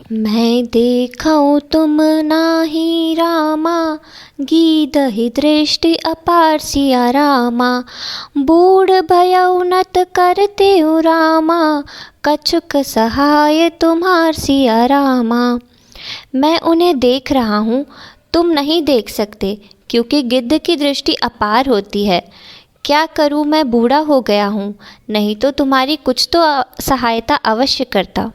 मैं देखऊँ तुम नाही रामा, गीदहि दृष्टि अपार सिया रामा। बूढ़ भयउ नत करते रामा, कछुक सहाय तुम्हार सिया रामा। मैं उन्हें देख रहा हूँ, तुम नहीं देख सकते, क्योंकि गिद्ध की दृष्टि अपार होती है। क्या करूँ, मैं बूढ़ा हो गया हूँ, नहीं तो तुम्हारी कुछ तो सहायता अवश्य करता।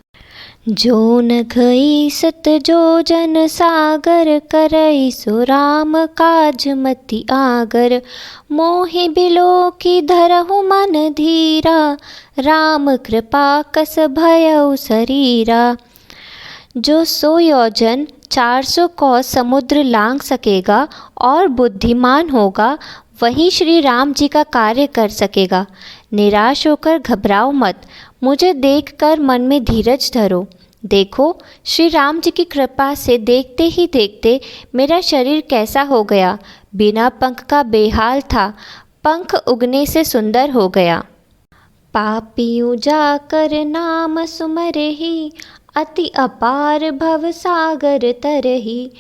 जो न घई सत जो जन सागर, करई सो राम काज मति आगर। मोहि बिलो की धरहु मन धीरा, राम कृपा कस भयउ शरीरा। जो 100 योजन 400 कोस समुद्र लांघ सकेगा और बुद्धिमान होगा, वही श्री राम जी का कार्य कर सकेगा। निराश होकर घबराओ मत, मुझे देखकर मन में धीरज धरो। देखो, श्री राम जी की कृपा से देखते ही देखते मेरा शरीर कैसा हो गया। बिना पंख का बेहाल था, पंख उगने से सुंदर हो गया। पापियों जाकर नाम सुमरहि, अति अपार भव सागर तरहि।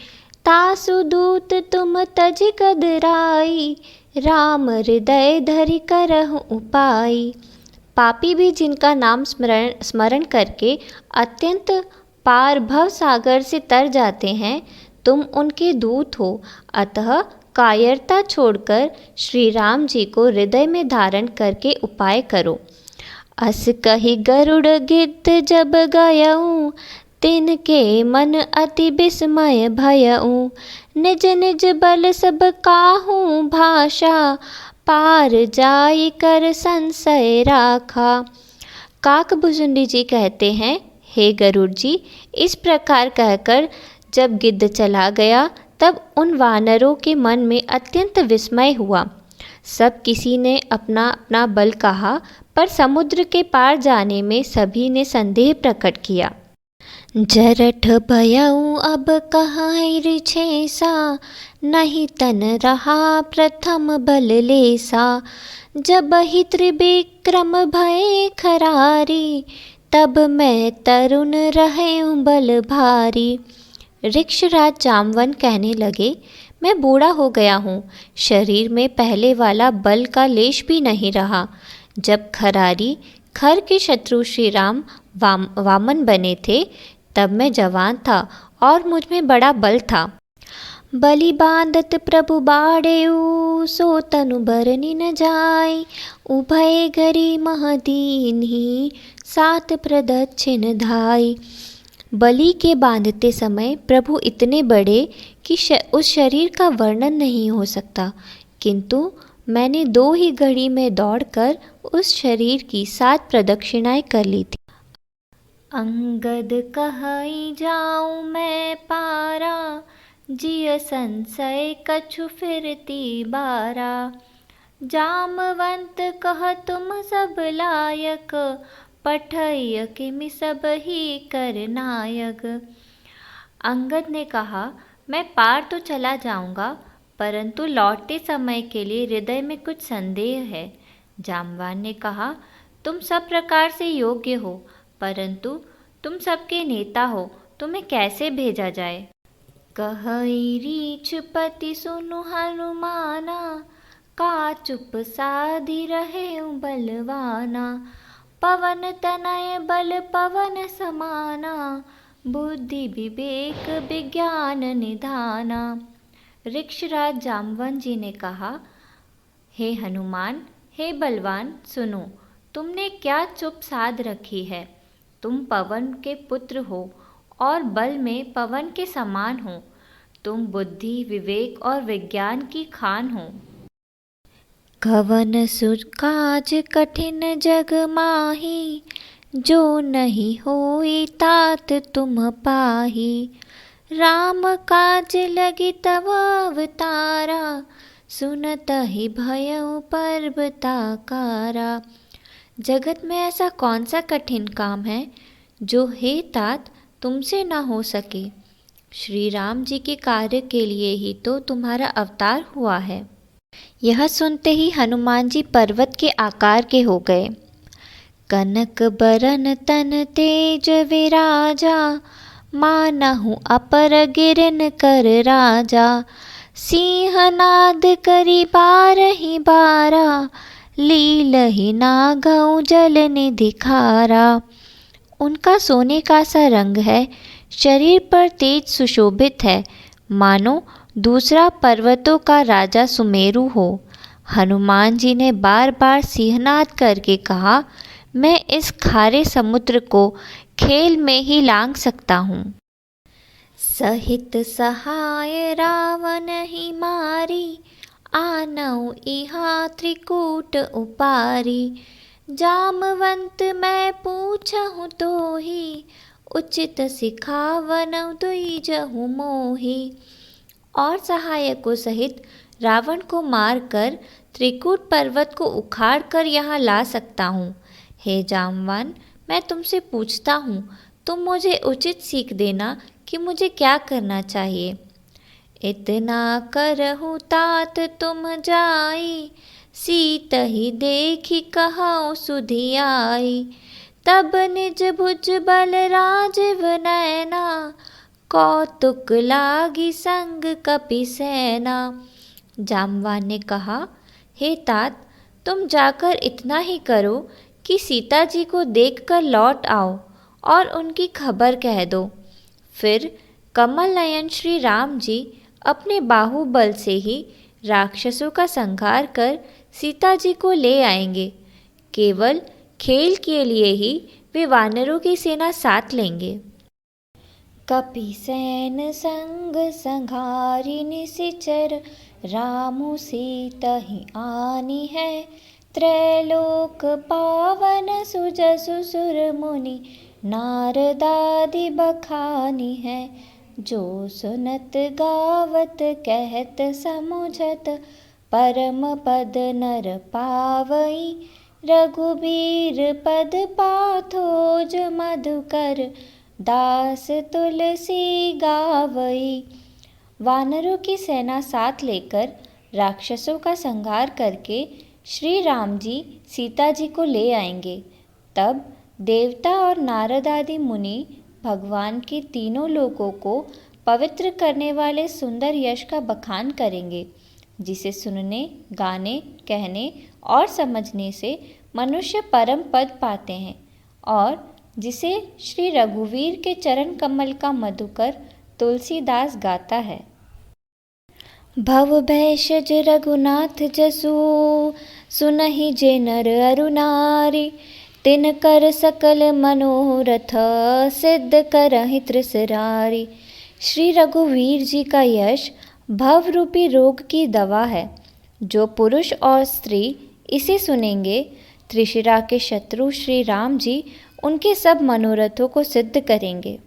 तासु दूत तुम तज गदराई, राम हृदय धरि करहु उपाय। पापी भी जिनका नाम स्मरण करके अत्यंत पार भव सागर से तर जाते हैं, तुम उनके दूत हो। अतः कायरता छोड़कर श्री राम जी को हृदय में धारण करके उपाय करो। अस कहि गरुड़ गिद्ध जब गयऊँ, तिनके मन अति विस्मय भयऊँ। निज निज बल सब काहू भाषा, पार जाई कर संशय राखा। काकभुजुंडी जी कहते हैं, हे गरुड़ जी, इस प्रकार कहकर जब गिद्ध चला गया, तब उन वानरों के मन में अत्यंत विस्मय हुआ। सब किसी ने अपना अपना बल कहा, पर समुद्र के पार जाने में सभी ने संदेह प्रकट किया। जरठ भयऊ अब कहाँ रिछेसा, नहीं तन रहा प्रथम बल लेसा। जब ही त्रिविक्रम भय खरारी, तब मैं तरुण रहूं बल भारी। ऋक्षराज जामवंत कहने लगे, मैं बूढ़ा हो गया हूँ, शरीर में पहले वाला बल का लेश भी नहीं रहा। जब खरारी खर के शत्रु श्री राम वामन बने थे, तब मैं जवान था और मुझ में बड़ा बल था। बलि बांधत प्रभु बाड़ेऊ, सो तनु बरनी न जाय। उभय घरी महदीन्ही, सात प्रदक्षिण धाय। बलि के बांधते समय प्रभु इतने बड़े कि उस शरीर का वर्णन नहीं हो सकता, किंतु मैंने 2 ही घड़ी में दौड़कर उस शरीर की 7 प्रदक्षिणाएं कर ली थी। अंगद कहई जाऊं मैं पारा, जिय संशय कछु फिरती बारा। जामवंत कह तुम सब लायक, पठय किमि सब ही कर नायक। अंगद ने कहा, मैं पार तो चला जाऊंगा, परंतु लौटते समय के लिए हृदय में कुछ संदेह है। जामवान ने कहा, तुम सब प्रकार से योग्य हो, परंतु तुम सबके नेता हो, तुम्हें कैसे भेजा जाए। कहई रीछ पति सुनु हनुमाना, का चुप साधि रहे बलवाना। पवन तनय बल पवन समाना, बुद्धि विवेक विज्ञान निधाना। ऋक्षराज जामवंत जी ने कहा, हे हनुमान, हे बलवान, सुनो, तुमने क्या चुप साध रखी है। तुम पवन के पुत्र हो और बल में पवन के समान हो। तुम बुद्धि, विवेक और विज्ञान की खान हो। कवन सुकाज कठिन जग माही, जो नहीं होई तात तुम पाही। राम काज लगी तव अवतारा, सुनत ही भयउ पर्वताकारा। जगत में ऐसा कौन सा कठिन काम है जो हे तात तुमसे ना हो सके। श्री राम जी के कार्य के लिए ही तो तुम्हारा अवतार हुआ है। यह सुनते ही हनुमान जी पर्वत के आकार के हो गए। कनक बरन तन तेज विराजा, मानहु अपर गिरन कर राजा। सिंहनाद करी बारहि बारा, लीलहि नागऊ जल निधि खारा। उनका सोने का सा रंग है, शरीर पर तेज सुशोभित है, मानो दूसरा पर्वतों का राजा सुमेरु हो। हनुमान जी ने बार बार सिंहनाद करके कहा, मैं इस खारे समुद्र को खेल में ही लांघ सकता हूँ। सहित सहाय रावण ही मारी, आनऊ इहा त्रिकूट उपारी। जामवंत मैं पूछहु तोहि, उचित सिखावनऊ दुईजहु मोहि। और सहायकों सहित रावण को मारकर त्रिकूट पर्वत को उखाड़ कर यहाँ ला सकता हूँ। हे जामवान, मैं तुमसे पूछता हूँ, तुम मुझे उचित सीख देना कि मुझे क्या करना चाहिए। इतना करहु तात तुम जाई, सीतहि देखी कहौ सुधियाई। तब निज भुज बल राजीव नैना, कौतुक लागी संग कपि सेना। जामवान ने कहा, हे तात, तुम जाकर इतना ही करो कि सीता जी को देखकर लौट आओ और उनकी खबर कह दो। फिर कमल नयन श्री राम जी अपने बाहुबल से ही राक्षसों का संहार कर सीता जी को ले आएंगे। केवल खेल के लिए ही वे वानरों की सेना साथ लेंगे। कपि सैन संग संघारी निशिचर, रामु सीतहि आनी है। त्रैलोक पावन सुजसु सुर मुनि, नारदादि बखानी है। जो सुनत गावत कहत समुझत, परम पद नर पावई। रघुबीर पद पाथोज मधुकर, दास तुलसी गावई। वानरों की सेना साथ लेकर राक्षसों का संहार करके श्री राम जी सीता जी को ले आएंगे। तब देवता और नारद आदि मुनि भगवान के तीनों लोकों को पवित्र करने वाले सुंदर यश का बखान करेंगे, जिसे सुनने, गाने, कहने और समझने से मनुष्य परम पद पाते हैं, और जिसे श्री रघुवीर के चरण कमल का मधुकर तुलसीदास गाता है। भव भैषज रघुनाथ जसु, सुनहि जे नर अरु नारी। तिन कर सकल मनोरथ, सिद्ध करहि त्रिसरारी। श्री रघुवीर जी का यश भव रूपी रोग की दवा है। जो पुरुष और स्त्री इसे सुनेंगे, त्रिशिरा के शत्रु श्री राम जी उनके सब मनोरथों को सिद्ध करेंगे।